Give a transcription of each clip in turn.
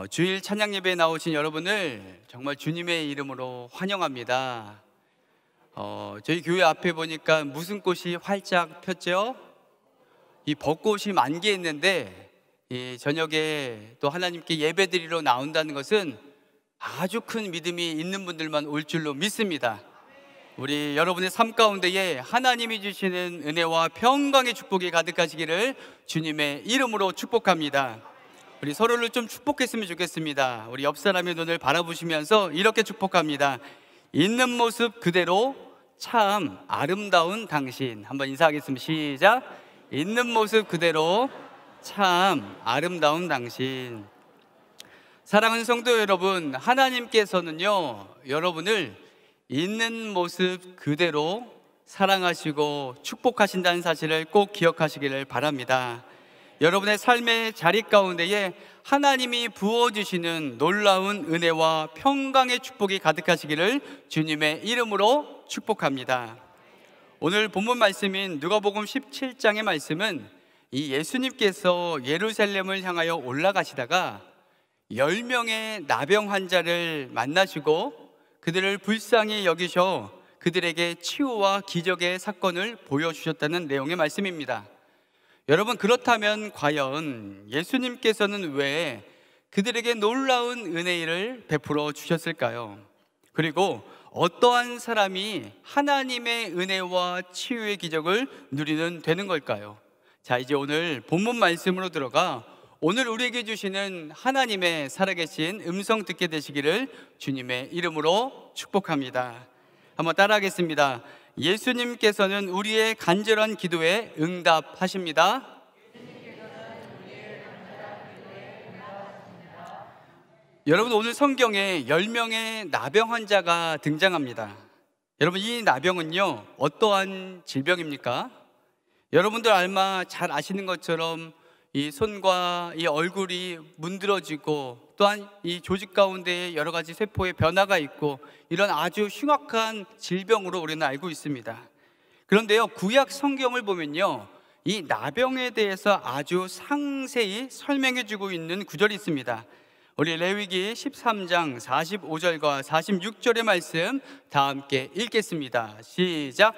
주일 찬양 예배에 나오신 여러분을 정말 주님의 이름으로 환영합니다. 저희 교회 앞에 보니까 무슨 꽃이 활짝 폈죠? 이 벚꽃이 만개했는데 이 저녁에 또 하나님께 예배드리러 나온다는 것은 아주 큰 믿음이 있는 분들만 올 줄로 믿습니다. 우리 여러분의 삶 가운데에 하나님이 주시는 은혜와 평강의 축복이 가득하시기를 주님의 이름으로 축복합니다. 우리 서로를 좀 축복했으면 좋겠습니다. 우리 옆 사람의 눈을 바라보시면서 이렇게 축복합니다. 있는 모습 그대로 참 아름다운 당신. 한번 인사하겠습니다. 시작. 있는 모습 그대로 참 아름다운 당신. 사랑하는 성도 여러분, 하나님께서는요, 여러분을 있는 모습 그대로 사랑하시고 축복하신다는 사실을 꼭 기억하시기를 바랍니다. 여러분의 삶의 자리 가운데에 하나님이 부어주시는 놀라운 은혜와 평강의 축복이 가득하시기를 주님의 이름으로 축복합니다. 오늘 본문 말씀인 누가복음 17장의 말씀은 이 예수님께서 예루살렘을 향하여 올라가시다가 10명의 나병 환자를 만나시고 그들을 불쌍히 여기셔 그들에게 치유와 기적의 사건을 보여주셨다는 내용의 말씀입니다. 여러분, 그렇다면 과연 예수님께서는 왜 그들에게 놀라운 은혜를 베풀어 주셨을까요? 그리고 어떠한 사람이 하나님의 은혜와 치유의 기적을 누리는 되는 걸까요? 자, 이제 오늘 본문 말씀으로 들어가 오늘 우리에게 주시는 하나님의 살아계신 음성 듣게 되시기를 주님의 이름으로 축복합니다. 한번 따라하겠습니다. 예수님께서는 우리의 간절한 기도에 응답하십니다. 여러분, 오늘 성경에 10명의 나병 환자가 등장합니다. 여러분, 이 나병은요, 어떠한 질병입니까? 여러분들 아마 잘 아시는 것처럼 이 손과 이 얼굴이 문드러지고 또한 이 조직 가운데 여러 가지 세포의 변화가 있고 이런 아주 흉악한 질병으로 우리는 알고 있습니다. 그런데요, 구약 성경을 보면요, 이 나병에 대해서 아주 상세히 설명해 주고 있는 구절이 있습니다. 우리 레위기 13장 45절과 46절의 말씀 다 함께 읽겠습니다. 시작.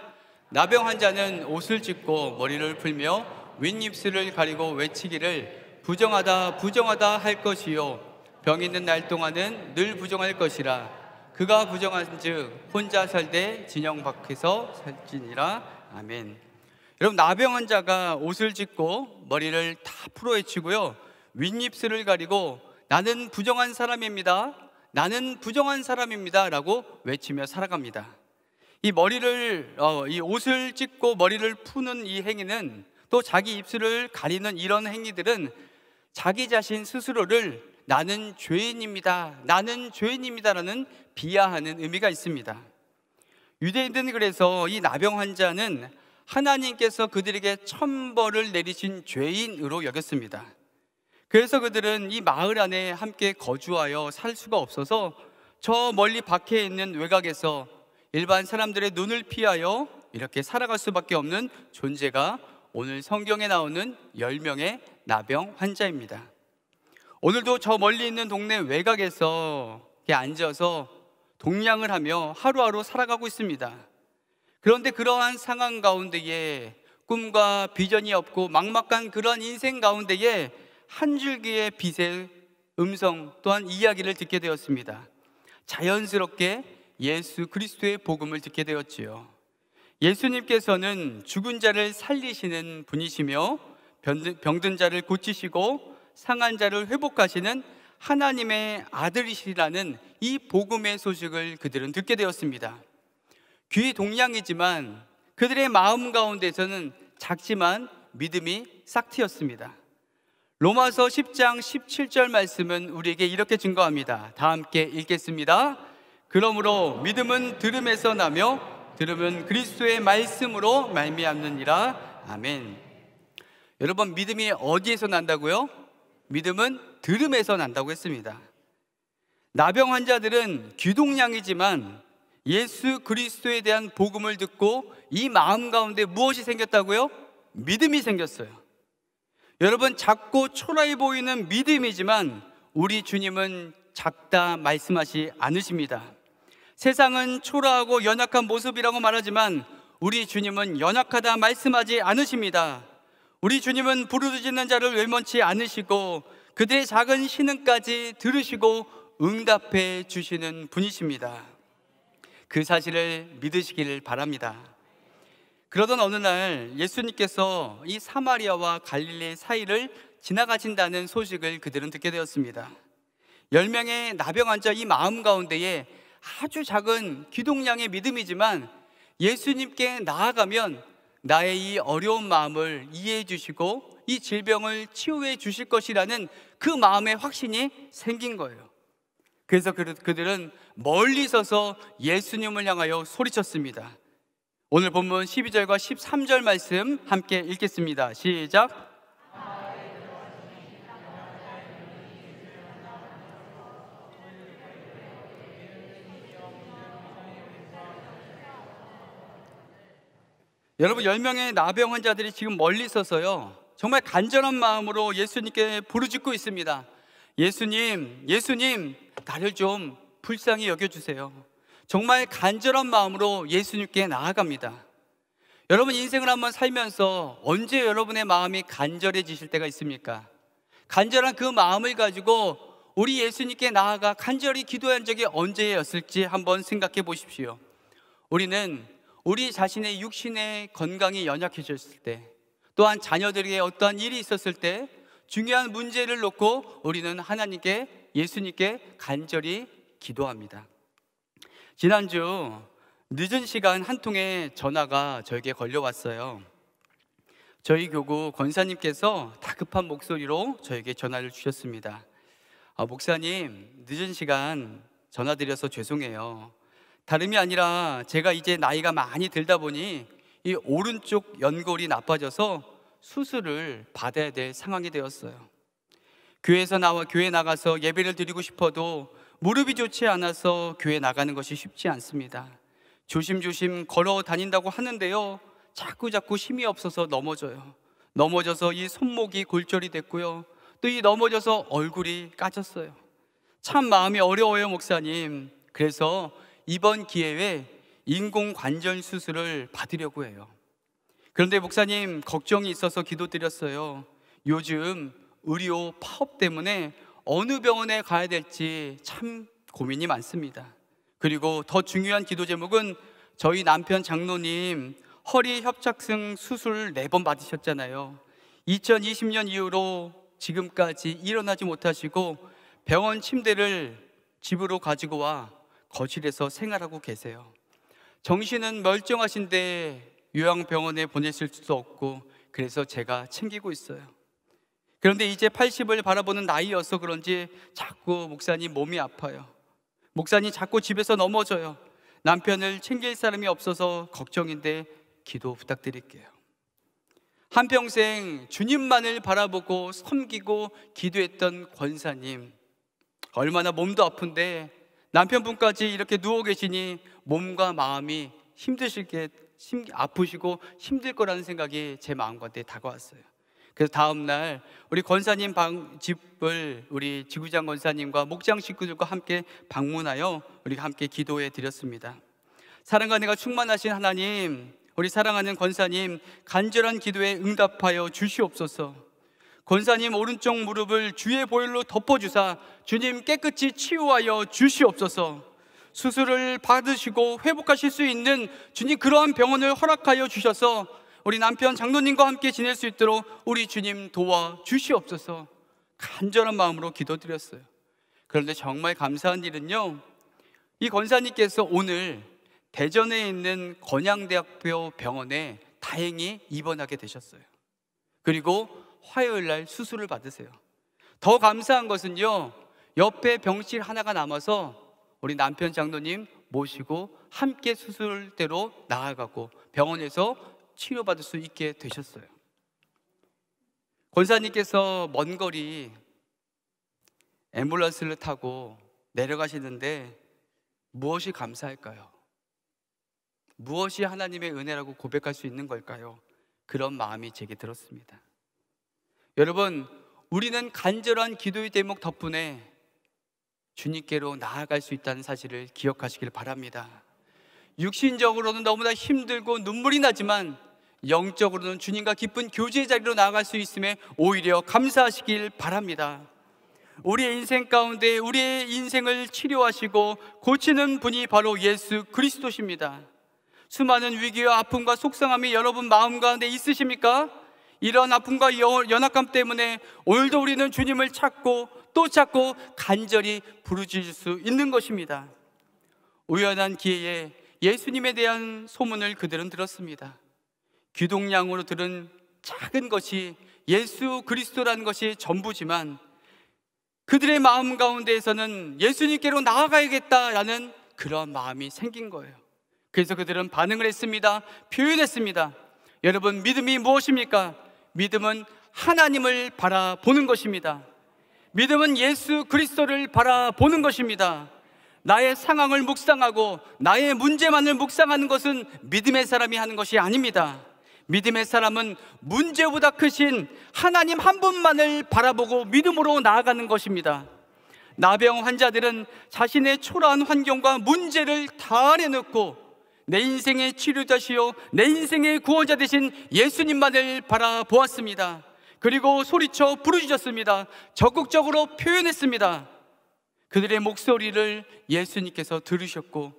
나병 환자는 옷을 찢고 머리를 풀며 윗입술을 가리고 외치기를 부정하다 부정하다 할 것이요 병 있는 날 동안은 늘 부정할 것이라. 그가 부정한즉 혼자 살되 진영 밖에서 살지니라. 아멘. 여러분, 나병 환자가 옷을 찢고 머리를 다 풀어헤치고요, 윗입술을 가리고 나는 부정한 사람입니다, 나는 부정한 사람입니다 라고 외치며 살아갑니다. 이 옷을 찢고 머리를 푸는 이 행위는, 또 자기 입술을 가리는 이런 행위들은 자기 자신 스스로를 나는 죄인입니다, 나는 죄인입니다라는 비하하는 의미가 있습니다. 유대인들은 그래서 이 나병 환자는 하나님께서 그들에게 천벌을 내리신 죄인으로 여겼습니다. 그래서 그들은 이 마을 안에 함께 거주하여 살 수가 없어서 저 멀리 밖에 있는 외곽에서 일반 사람들의 눈을 피하여 이렇게 살아갈 수밖에 없는 존재가 오늘 성경에 나오는 10명의 나병 환자입니다. 오늘도 저 멀리 있는 동네 외곽에서 이렇게 앉아서 동냥을 하며 하루하루 살아가고 있습니다. 그런데 그러한 상황 가운데에 꿈과 비전이 없고 막막한 그러한 인생 가운데에 한 줄기의 빛의 음성 또한 이야기를 듣게 되었습니다. 자연스럽게 예수 그리스도의 복음을 듣게 되었지요. 예수님께서는 죽은 자를 살리시는 분이시며 병든 자를 고치시고 상한 자를 회복하시는 하나님의 아들이시라는 이 복음의 소식을 그들은 듣게 되었습니다. 귀 동냥이지만 그들의 마음 가운데서는 작지만 믿음이 싹 트였습니다. 로마서 10장 17절 말씀은 우리에게 이렇게 증거합니다. 다 함께 읽겠습니다. 그러므로 믿음은 들음에서 나며 들음은 그리스도의 말씀으로 말미암느니라. 아멘. 여러분, 믿음이 어디에서 난다고요? 믿음은 들음에서 난다고 했습니다. 나병 환자들은 귀동냥이지만 예수 그리스도에 대한 복음을 듣고 이 마음 가운데 무엇이 생겼다고요? 믿음이 생겼어요. 여러분, 작고 초라해 보이는 믿음이지만 우리 주님은 작다 말씀하지 않으십니다. 세상은 초라하고 연약한 모습이라고 말하지만 우리 주님은 연약하다 말씀하지 않으십니다. 우리 주님은 부르짖는 자를 외면치 않으시고 그들의 작은 신음까지 들으시고 응답해 주시는 분이십니다. 그 사실을 믿으시기를 바랍니다. 그러던 어느 날 예수님께서 이 사마리아와 갈릴리 사이를 지나가신다는 소식을 그들은 듣게 되었습니다. 10명의 나병 환자 이 마음 가운데에 아주 작은 기동량의 믿음이지만 예수님께 나아가면 나의 이 어려운 마음을 이해해 주시고 이 질병을 치유해 주실 것이라는 그 마음의 확신이 생긴 거예요. 그래서 그들은 멀리 서서 예수님을 향하여 소리쳤습니다. 오늘 본문 12절과 13절 말씀 함께 읽겠습니다. 시작. 여러분, 10명의 나병 환자들이 지금 멀리 서서요 정말 간절한 마음으로 예수님께 부르짖고 있습니다. 예수님, 예수님, 나를 좀 불쌍히 여겨주세요. 정말 간절한 마음으로 예수님께 나아갑니다. 여러분, 인생을 한번 살면서 언제 여러분의 마음이 간절해지실 때가 있습니까? 간절한 그 마음을 가지고 우리 예수님께 나아가 간절히 기도한 적이 언제였을지 한번 생각해 보십시오. 우리는 우리 자신의 육신의 건강이 연약해졌을 때, 또한 자녀들에게 어떠한 일이 있었을 때 중요한 문제를 놓고 우리는 하나님께, 예수님께 간절히 기도합니다. 지난주 늦은 시간 한 통의 전화가 저에게 걸려왔어요. 저희 교구 권사님께서 다급한 목소리로 저에게 전화를 주셨습니다. 목사님, 늦은 시간 전화드려서 죄송해요. 다름이 아니라 제가 이제 나이가 많이 들다 보니 이 오른쪽 연골이 나빠져서 수술을 받아야 될 상황이 되었어요. 교회 나가서 예배를 드리고 싶어도 무릎이 좋지 않아서 교회 나가는 것이 쉽지 않습니다. 조심조심 걸어 다닌다고 하는데요 자꾸 힘이 없어서 넘어져서 이 손목이 골절이 됐고요, 또 이 넘어져서 얼굴이 까졌어요. 참 마음이 어려워요, 목사님. 그래서 이번 기회에 인공관절 수술을 받으려고 해요. 그런데 목사님, 걱정이 있어서 기도드렸어요. 요즘 의료 파업 때문에 어느 병원에 가야 될지 참 고민이 많습니다. 그리고 더 중요한 기도 제목은 저희 남편 장로님 허리 협착증 수술 4번 받으셨잖아요. 2020년 이후로 지금까지 일어나지 못하시고 병원 침대를 집으로 가지고 와 거실에서 생활하고 계세요. 정신은 멀쩡하신데 요양병원에 보내실 수도 없고 그래서 제가 챙기고 있어요. 그런데 이제 80을 바라보는 나이여서 그런지 자꾸 목사님 몸이 아파요. 목사님 자꾸 집에서 넘어져요. 남편을 챙길 사람이 없어서 걱정인데 기도 부탁드릴게요. 한평생 주님만을 바라보고 섬기고 기도했던 권사님, 얼마나 몸도 아픈데 남편분까지 이렇게 누워 계시니 몸과 마음이 아프시고 힘들 거라는 생각이 제 마음 가운데 다가왔어요. 그래서 다음날 우리 권사님 집을 우리 지구장 권사님과 목장 식구들과 함께 방문하여 우리가 함께 기도해 드렸습니다. 사랑과 은혜가 충만하신 하나님, 우리 사랑하는 권사님 간절한 기도에 응답하여 주시옵소서. 권사님 오른쪽 무릎을 주의 보혈로 덮어주사 주님 깨끗이 치유하여 주시옵소서. 수술을 받으시고 회복하실 수 있는 주님 그러한 병원을 허락하여 주셔서 우리 남편 장로님과 함께 지낼 수 있도록 우리 주님 도와 주시옵소서. 간절한 마음으로 기도드렸어요. 그런데 정말 감사한 일은요, 이 권사님께서 오늘 대전에 있는 건양대학교 병원에 다행히 입원하게 되셨어요. 그리고 화요일 날 수술을 받으세요. 더 감사한 것은요, 옆에 병실 하나가 남아서 우리 남편 장로님 모시고 함께 수술대로 나아가고 병원에서 치료받을 수 있게 되셨어요. 권사님께서 먼 거리 앰뷸런스를 타고 내려가시는데 무엇이 감사할까요? 무엇이 하나님의 은혜라고 고백할 수 있는 걸까요? 그런 마음이 제게 들었습니다. 여러분, 우리는 간절한 기도의 대목 덕분에 주님께로 나아갈 수 있다는 사실을 기억하시길 바랍니다. 육신적으로는 너무나 힘들고 눈물이 나지만 영적으로는 주님과 깊은 교제의 자리로 나아갈 수 있음에 오히려 감사하시길 바랍니다. 우리의 인생 가운데 우리의 인생을 치료하시고 고치는 분이 바로 예수 그리스도십니다. 수많은 위기와 아픔과 속상함이 여러분 마음 가운데 있으십니까? 이런 아픔과 연약감 때문에 오늘도 우리는 주님을 찾고 또 찾고 간절히 부르짖을 수 있는 것입니다. 우연한 기회에 예수님에 대한 소문을 그들은 들었습니다. 귀동냥으로 들은 작은 것이 예수 그리스도라는 것이 전부지만 그들의 마음 가운데에서는 예수님께로 나아가야겠다라는 그런 마음이 생긴 거예요. 그래서 그들은 반응을 했습니다. 표현했습니다. 여러분, 믿음이 무엇입니까? 믿음은 하나님을 바라보는 것입니다. 믿음은 예수 그리스도를 바라보는 것입니다. 나의 상황을 묵상하고 나의 문제만을 묵상하는 것은 믿음의 사람이 하는 것이 아닙니다. 믿음의 사람은 문제보다 크신 하나님 한 분만을 바라보고 믿음으로 나아가는 것입니다. 나병 환자들은 자신의 초라한 환경과 문제를 다 내놓고 내 인생의 치료자시요 내 인생의 구원자 되신 예수님만을 바라보았습니다. 그리고 소리쳐 부르짖었습니다. 적극적으로 표현했습니다. 그들의 목소리를 예수님께서 들으셨고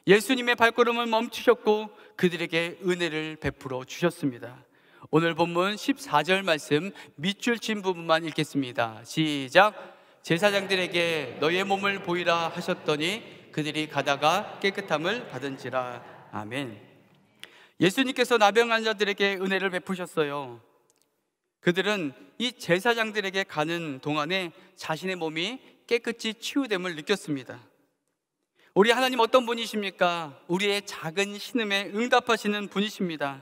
예수님의 발걸음을 멈추셨고 그들에게 은혜를 베풀어 주셨습니다. 오늘 본문 14절 말씀 밑줄 친 부분만 읽겠습니다. 시작. 제사장들에게 너의 몸을 보이라 하셨더니 그들이 가다가 깨끗함을 받은지라. 아멘. 예수님께서 나병 환자들에게 은혜를 베푸셨어요. 그들은 이 제사장들에게 가는 동안에 자신의 몸이 깨끗이 치유됨을 느꼈습니다. 우리 하나님 어떤 분이십니까? 우리의 작은 신음에 응답하시는 분이십니다.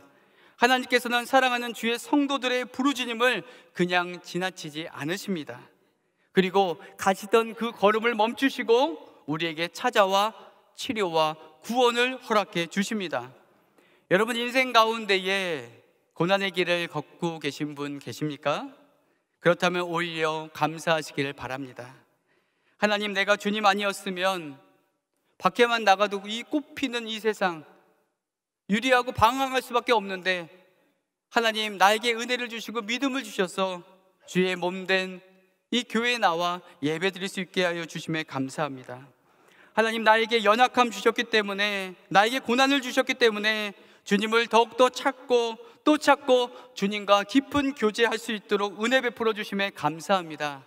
하나님께서는 사랑하는 주의 성도들의 부르짖음을 그냥 지나치지 않으십니다. 그리고 가시던 그 걸음을 멈추시고 우리에게 찾아와 치료와 구원을 허락해 주십니다. 여러분, 인생 가운데에 고난의 길을 걷고 계신 분 계십니까? 그렇다면 오히려 감사하시길 바랍니다. 하나님, 내가 주님 아니었으면 밖에만 나가도 이 꽃피는 이 세상 유리하고 방황할 수밖에 없는데 하나님, 나에게 은혜를 주시고 믿음을 주셔서 주의 몸된 이 교회에 나와 예배드릴 수 있게 하여 주심에 감사합니다. 하나님, 나에게 연약함 주셨기 때문에, 나에게 고난을 주셨기 때문에 주님을 더욱더 찾고 또 찾고 주님과 깊은 교제할 수 있도록 은혜 베풀어 주심에 감사합니다.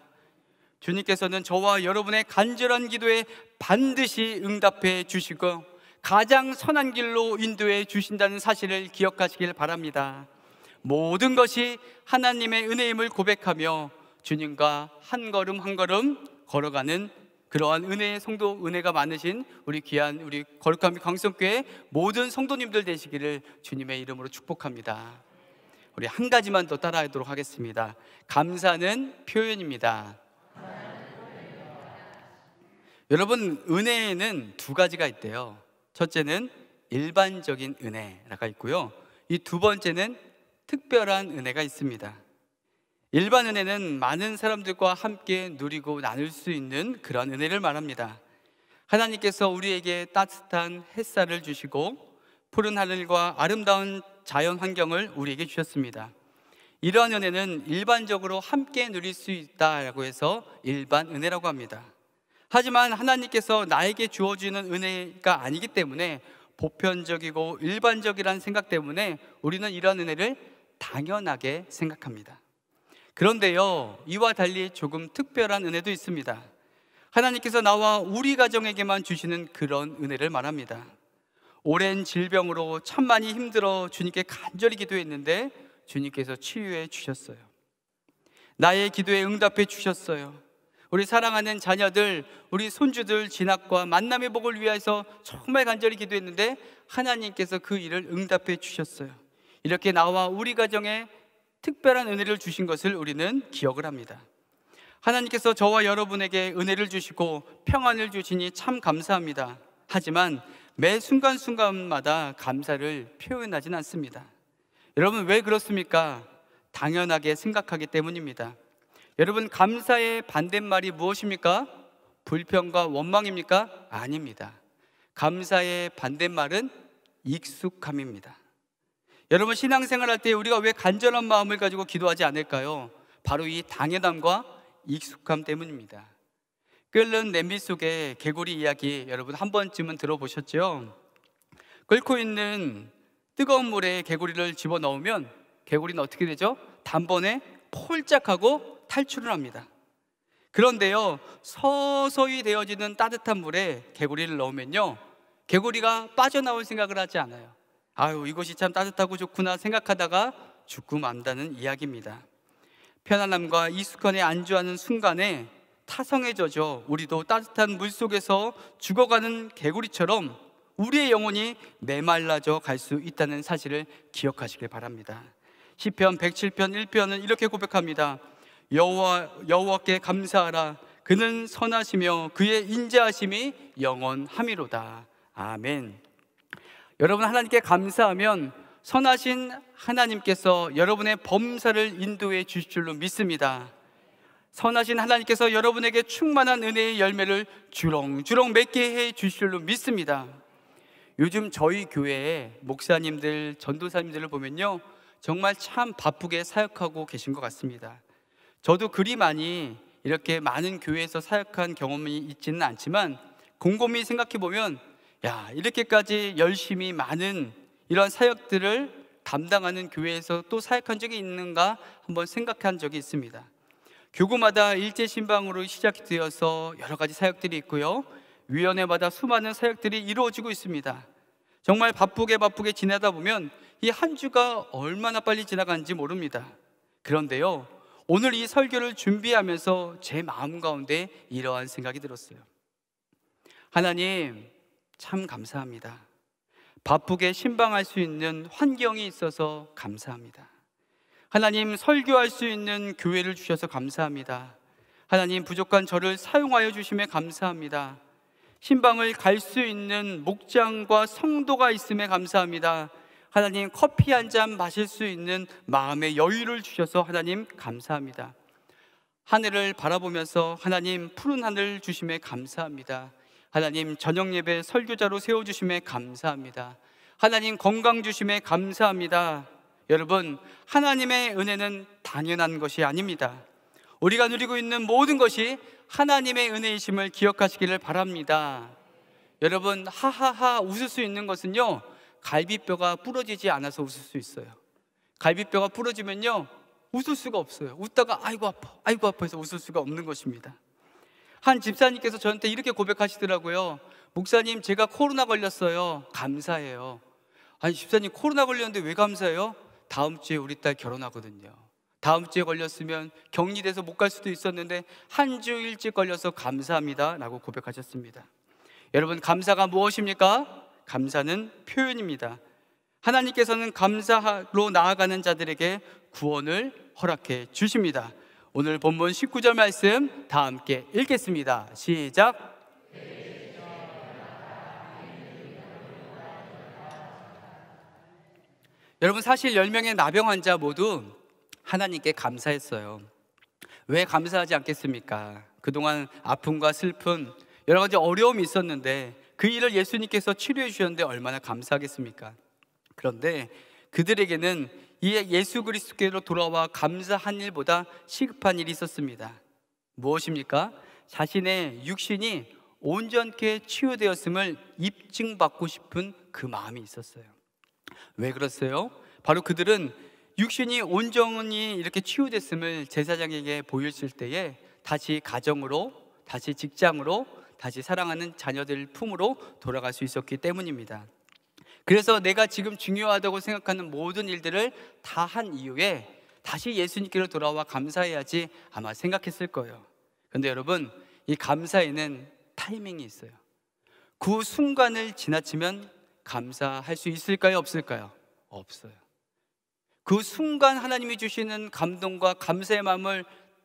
주님께서는 저와 여러분의 간절한 기도에 반드시 응답해 주시고 가장 선한 길로 인도해 주신다는 사실을 기억하시길 바랍니다. 모든 것이 하나님의 은혜임을 고백하며 주님과 한 걸음 한 걸음 걸어가는 그러한 은혜의 성도, 은혜가 많으신 우리 귀한 우리 거룩한 광성교회 모든 성도님들 되시기를 주님의 이름으로 축복합니다. 우리 한 가지만 더 따라하도록 하겠습니다. 감사는 표현입니다. 여러분, 은혜에는 두 가지가 있대요. 첫째는 일반적인 은혜가 있고요, 이 두 번째는 특별한 은혜가 있습니다. 일반 은혜는 많은 사람들과 함께 누리고 나눌 수 있는 그런 은혜를 말합니다. 하나님께서 우리에게 따뜻한 햇살을 주시고 푸른 하늘과 아름다운 자연 환경을 우리에게 주셨습니다. 이러한 은혜는 일반적으로 함께 누릴 수 있다라고 해서 일반 은혜라고 합니다. 하지만 하나님께서 나에게 주어주는 은혜가 아니기 때문에 보편적이고 일반적이라는 생각 때문에 우리는 이러한 은혜를 당연하게 생각합니다. 그런데요, 이와 달리 조금 특별한 은혜도 있습니다. 하나님께서 나와 우리 가정에게만 주시는 그런 은혜를 말합니다. 오랜 질병으로 참 많이 힘들어 주님께 간절히 기도했는데 주님께서 치유해 주셨어요. 나의 기도에 응답해 주셨어요. 우리 사랑하는 자녀들, 우리 손주들 진학과 만남의 복을 위해서 정말 간절히 기도했는데 하나님께서 그 일을 응답해 주셨어요. 이렇게 나와 우리 가정에 특별한 은혜를 주신 것을 우리는 기억을 합니다. 하나님께서 저와 여러분에게 은혜를 주시고 평안을 주시니 참 감사합니다. 하지만 매 순간순간마다 감사를 표현하진 않습니다. 여러분, 왜 그렇습니까? 당연하게 생각하기 때문입니다. 여러분, 감사의 반대말이 무엇입니까? 불평과 원망입니까? 아닙니다. 감사의 반대말은 익숙함입니다. 여러분, 신앙생활 할 때 우리가 왜 간절한 마음을 가지고 기도하지 않을까요? 바로 이 당연함과 익숙함 때문입니다. 끓는 냄비 속의 개구리 이야기 여러분 한 번쯤은 들어보셨죠? 끓고 있는 뜨거운 물에 개구리를 집어넣으면 개구리는 어떻게 되죠? 단번에 폴짝하고 탈출을 합니다. 그런데요, 서서히 데워지는 따뜻한 물에 개구리를 넣으면요, 개구리가 빠져나올 생각을 하지 않아요. 아유, 이것이 참 따뜻하고 좋구나 생각하다가 죽고 만다는 이야기입니다. 편안함과 익숙함에 안주하는 순간에 타성에 젖어 우리도 따뜻한 물 속에서 죽어가는 개구리처럼 우리의 영혼이 메말라져 갈 수 있다는 사실을 기억하시길 바랍니다. 시편 107편 1편은 이렇게 고백합니다. 여호와께 감사하라. 그는 선하시며 그의 인자하심이 영원함이로다. 아멘. 여러분, 하나님께 감사하면 선하신 하나님께서 여러분의 범사를 인도해 주실 줄로 믿습니다. 선하신 하나님께서 여러분에게 충만한 은혜의 열매를 주렁주렁 맺게 해 주실 줄로 믿습니다. 요즘 저희 교회에 목사님들, 전도사님들을 보면요, 정말 참 바쁘게 사역하고 계신 것 같습니다. 저도 그리 많이 이렇게 많은 교회에서 사역한 경험이 있지는 않지만 곰곰이 생각해 보면, 야, 이렇게까지 열심히 많은 이런 사역들을 담당하는 교회에서 또 사역한 적이 있는가 한번 생각한 적이 있습니다. 교구마다 일제신방으로 시작되어서 여러 가지 사역들이 있고요, 위원회마다 수많은 사역들이 이루어지고 있습니다. 정말 바쁘게 지내다 보면 이 한 주가 얼마나 빨리 지나가는지 모릅니다. 그런데요, 오늘 이 설교를 준비하면서 제 마음 가운데 이러한 생각이 들었어요. 하나님, 참 감사합니다. 바쁘게 신방할 수 있는 환경이 있어서 감사합니다. 하나님, 설교할 수 있는 교회를 주셔서 감사합니다. 하나님, 부족한 저를 사용하여 주심에 감사합니다. 신방을 갈 수 있는 목장과 성도가 있음에 감사합니다. 하나님, 커피 한 잔 마실 수 있는 마음의 여유를 주셔서 하나님 감사합니다. 하늘을 바라보면서 하나님 푸른 하늘 주심에 감사합니다. 하나님, 저녁 예배 설교자로 세워주심에 감사합니다. 하나님, 건강 주심에 감사합니다. 여러분, 하나님의 은혜는 당연한 것이 아닙니다. 우리가 누리고 있는 모든 것이 하나님의 은혜이심을 기억하시기를 바랍니다. 여러분, 하하하 웃을 수 있는 것은요, 갈비뼈가 부러지지 않아서 웃을 수 있어요. 갈비뼈가 부러지면요, 웃을 수가 없어요. 웃다가 아이고 아파 해서 웃을 수가 없는 것입니다. 한 집사님께서 저한테 이렇게 고백하시더라고요. 목사님, 제가 코로나 걸렸어요. 감사해요. 아니, 집사님, 코로나 걸렸는데 왜 감사해요? 다음 주에 우리 딸 결혼하거든요. 다음 주에 걸렸으면 격리돼서 못 갈 수도 있었는데 한 주 일찍 걸려서 감사합니다 라고 고백하셨습니다. 여러분, 감사가 무엇입니까? 감사는 표현입니다. 하나님께서는 감사로 나아가는 자들에게 구원을 허락해 주십니다. 오늘 본문 19절 말씀 다 함께 읽겠습니다. 시작. 여러분, 사실 10명의 나병 환자 모두 하나님께 감사했어요. 왜 감사하지 않겠습니까? 그동안 아픔과 슬픔, 여러 가지 어려움이 있었는데 그 일을 예수님께서 치료해 주셨는데 얼마나 감사하겠습니까? 그런데 그들에게는 이 예수 그리스도께로 돌아와 감사한 일보다 시급한 일이 있었습니다. 무엇입니까? 자신의 육신이 온전케 치유되었음을 입증받고 싶은 그 마음이 있었어요. 왜 그랬어요? 바로 그들은 육신이 온전히 이렇게 치유됐음을 제사장에게 보였을 때에 다시 가정으로, 다시 직장으로, 다시 사랑하는 자녀들 품으로 돌아갈 수 있었기 때문입니다. 그래서 내가 지금 중요하다고 생각하는 모든 일들을 다 한 이후에 다시 예수님께로 돌아와 감사해야지 아마 생각했을 거예요. 그런데 여러분, 이 감사에는 타이밍이 있어요. 그 순간을 지나치면 감사할 수 있을까요? 없을까요? 없어요. 그 순간 하나님이 주시는 감동과 감사의 마음을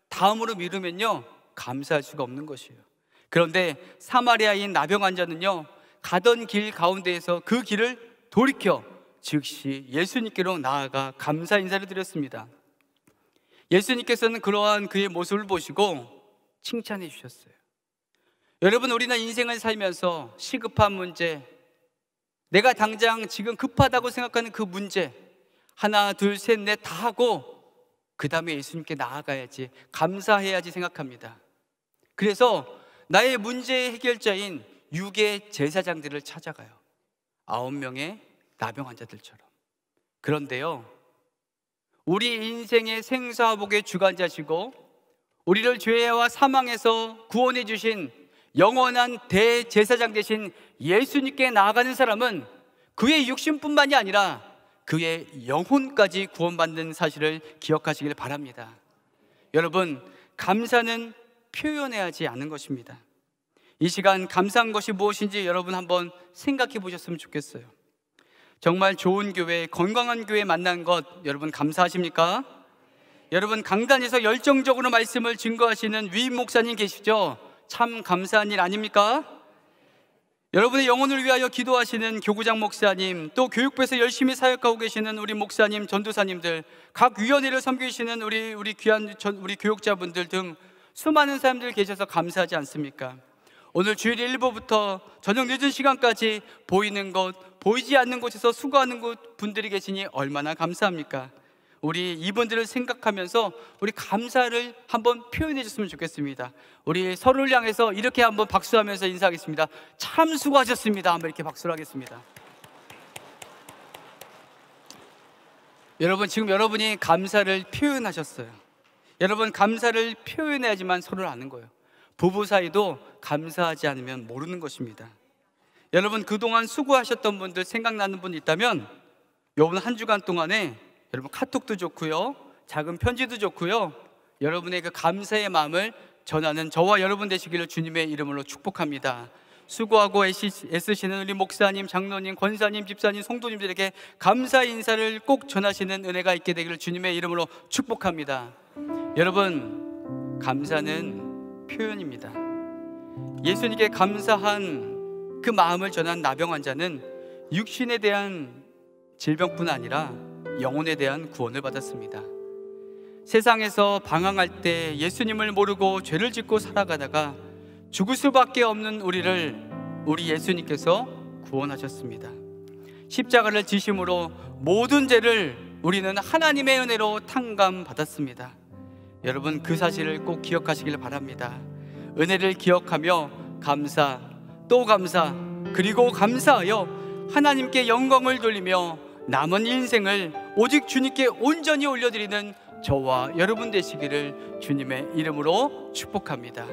다음으로 미루면요, 감사할 수가 없는 것이에요. 그런데 사마리아인 나병 환자는요, 가던 길 가운데에서 그 길을 돌이켜 즉시 예수님께로 나아가 감사 인사를 드렸습니다. 예수님께서는 그러한 그의 모습을 보시고 칭찬해 주셨어요. 여러분, 우리는 인생을 살면서 시급한 문제, 내가 당장 지금 급하다고 생각하는 그 문제 하나 둘 셋 넷 다 하고 그 다음에 예수님께 나아가야지, 감사해야지 생각합니다. 그래서 나의 문제의 해결자인 육의 제사장들을 찾아가요. 9명의 나병 환자들처럼. 그런데요, 우리 인생의 생사복의 주관자시고 우리를 죄와 사망에서 구원해 주신 영원한 대제사장 되신 예수님께 나아가는 사람은 그의 육신뿐만이 아니라 그의 영혼까지 구원받는 사실을 기억하시길 바랍니다. 여러분, 감사는 표현해야 하지 않는 것입니다. 이 시간 감사한 것이 무엇인지 여러분 한번 생각해 보셨으면 좋겠어요. 정말 좋은 교회, 건강한 교회 만난 것 여러분 감사하십니까? 여러분, 강단에서 열정적으로 말씀을 증거하시는 위임 목사님 계시죠? 참 감사한 일 아닙니까? 여러분의 영혼을 위하여 기도하시는 교구장 목사님, 또 교육부에서 열심히 사역하고 계시는 우리 목사님, 전도사님들, 각 위원회를 섬기시는 우리 귀한 우리 교육자분들 등 수많은 사람들 계셔서 감사하지 않습니까? 오늘 주일 1부부터 저녁 늦은 시간까지 보이는 곳, 보이지 않는 곳에서 수고하는 분들이 계시니 얼마나 감사합니까? 우리 이분들을 생각하면서 우리 감사를 한번 표현해 줬으면 좋겠습니다. 우리 서로를 향해서 이렇게 한번 박수하면서 인사하겠습니다. 참 수고하셨습니다. 한번 이렇게 박수를 하겠습니다. 여러분, 지금 여러분이 감사를 표현하셨어요. 여러분, 감사를 표현해야지만 서로를 아는 거예요. 부부 사이도 감사하지 않으면 모르는 것입니다. 여러분, 그동안 수고하셨던 분들 생각나는 분 있다면 이번 한 주간 동안에 여러분 카톡도 좋고요, 작은 편지도 좋고요, 여러분의 그 감사의 마음을 전하는 저와 여러분 되시기를 주님의 이름으로 축복합니다. 수고하고 애쓰시는 우리 목사님, 장로님, 권사님, 집사님, 성도님들에게 감사 인사를 꼭 전하시는 은혜가 있게 되기를 주님의 이름으로 축복합니다. 여러분, 감사는 표현입니다. 예수님께 감사한 그 마음을 전한 나병 환자는 육신에 대한 질병뿐 아니라 영혼에 대한 구원을 받았습니다. 세상에서 방황할 때 예수님을 모르고 죄를 짓고 살아가다가 죽을 수밖에 없는 우리를 우리 예수님께서 구원하셨습니다. 십자가를 지심으로 모든 죄를 우리는 하나님의 은혜로 탕감받았습니다. 여러분, 그 사실을 꼭 기억하시길 바랍니다. 은혜를 기억하며 감사, 또 감사, 그리고 감사하여 하나님께 영광을 돌리며 남은 인생을 오직 주님께 온전히 올려드리는 저와 여러분 되시기를 주님의 이름으로 축복합니다.